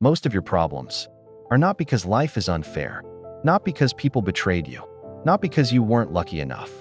Most of your problems are not because life is unfair, not because people betrayed you, not because you weren't lucky enough,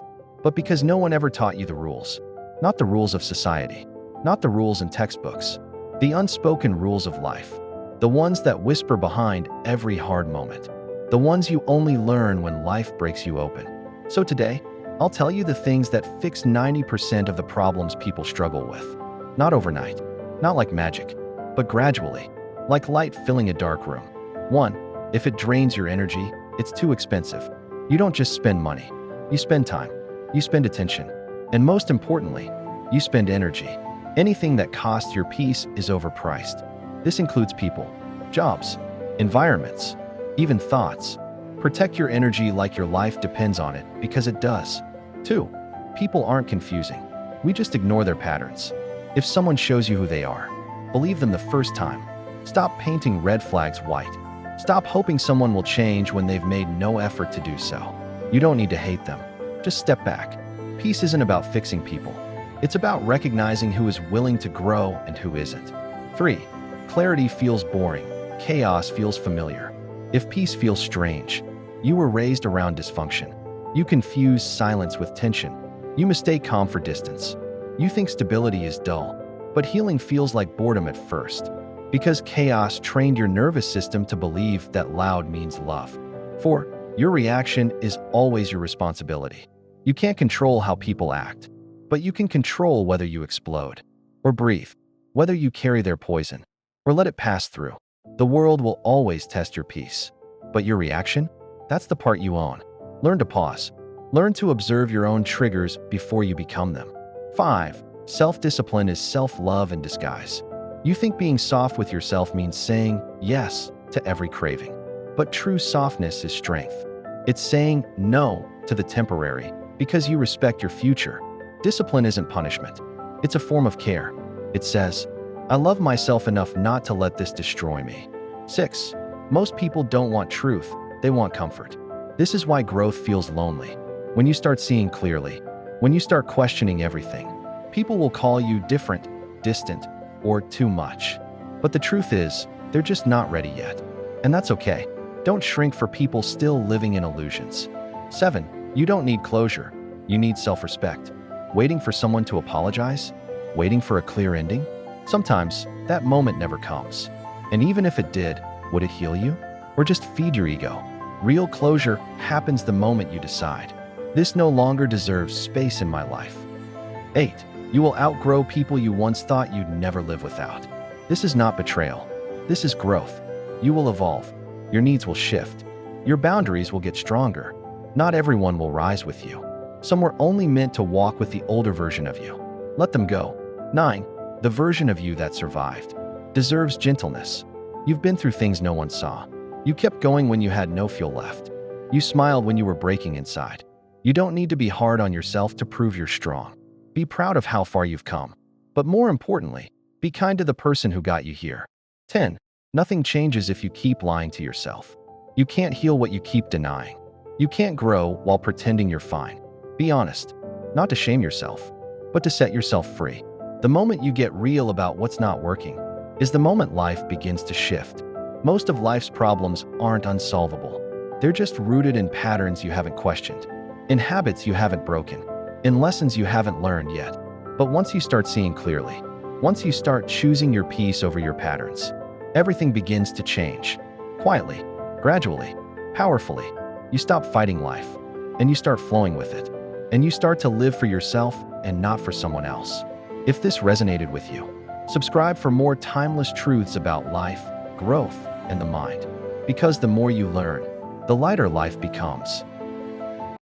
but because no one ever taught you the rules. Not the rules of society, not the rules in textbooks, the unspoken rules of life, the ones that whisper behind every hard moment, the ones you only learn when life breaks you open. So today, I'll tell you the things that fix 90% of the problems people struggle with. Not overnight, not like magic, but gradually, like light filling a dark room. 1. If it drains your energy, it's too expensive. You don't just spend money. You spend time. You spend attention. And most importantly, you spend energy. Anything that costs your peace is overpriced. This includes people, jobs, environments, even thoughts. Protect your energy like your life depends on it, because it does. 2. People aren't confusing. We just ignore their patterns. If someone shows you who they are, believe them the first time. Stop painting red flags white. Stop hoping someone will change when they've made no effort to do so. You don't need to hate them. Just step back. Peace isn't about fixing people. It's about recognizing who is willing to grow and who isn't. 3. Clarity feels boring. Chaos feels familiar. If peace feels strange, you were raised around dysfunction. You confuse silence with tension. You mistake calm for distance. You think stability is dull, but healing feels like boredom at first, because chaos trained your nervous system to believe that loud means love. 4. Your reaction is always your responsibility. You can't control how people act, but you can control whether you explode or breathe, whether you carry their poison or let it pass through. The world will always test your peace, but your reaction? That's the part you own. Learn to pause. Learn to observe your own triggers before you become them. 5. Self-discipline is self-love in disguise. You think being soft with yourself means saying yes to every craving, but true softness is strength. It's saying no to the temporary because you respect your future. Discipline isn't punishment. It's a form of care. It says, I love myself enough not to let this destroy me. 6. Most people don't want truth. They want comfort. This is why growth feels lonely. When you start seeing clearly, when you start questioning everything, people will call you different, distant, or too much. But the truth is, they're just not ready yet. And that's okay. Don't shrink for people still living in illusions. 7. You don't need closure. You need self-respect. Waiting for someone to apologize? Waiting for a clear ending? Sometimes that moment never comes. And even if it did, would it heal you? Or just feed your ego? Real closure happens the moment you decide, this no longer deserves space in my life. 8. You will outgrow people you once thought you'd never live without. This is not betrayal. This is growth. You will evolve. Your needs will shift. Your boundaries will get stronger. Not everyone will rise with you. Some were only meant to walk with the older version of you. Let them go. 9. The version of you that survived deserves gentleness. You've been through things no one saw. You kept going when you had no fuel left. You smiled when you were breaking inside. You don't need to be hard on yourself to prove you're strong. Be proud of how far you've come. But more importantly, be kind to the person who got you here. 10. Nothing changes if you keep lying to yourself. You can't heal what you keep denying. You can't grow while pretending you're fine. Be honest, not to shame yourself, but to set yourself free. The moment you get real about what's not working is the moment life begins to shift. Most of life's problems aren't unsolvable. They're just rooted in patterns you haven't questioned, in habits you haven't broken, in lessons you haven't learned yet. But once you start seeing clearly, once you start choosing your peace over your patterns, everything begins to change. Quietly, gradually, powerfully. You stop fighting life, and you start flowing with it. And you start to live for yourself and not for someone else. If this resonated with you, subscribe for more timeless truths about life, growth, and the mind. Because the more you learn, the lighter life becomes.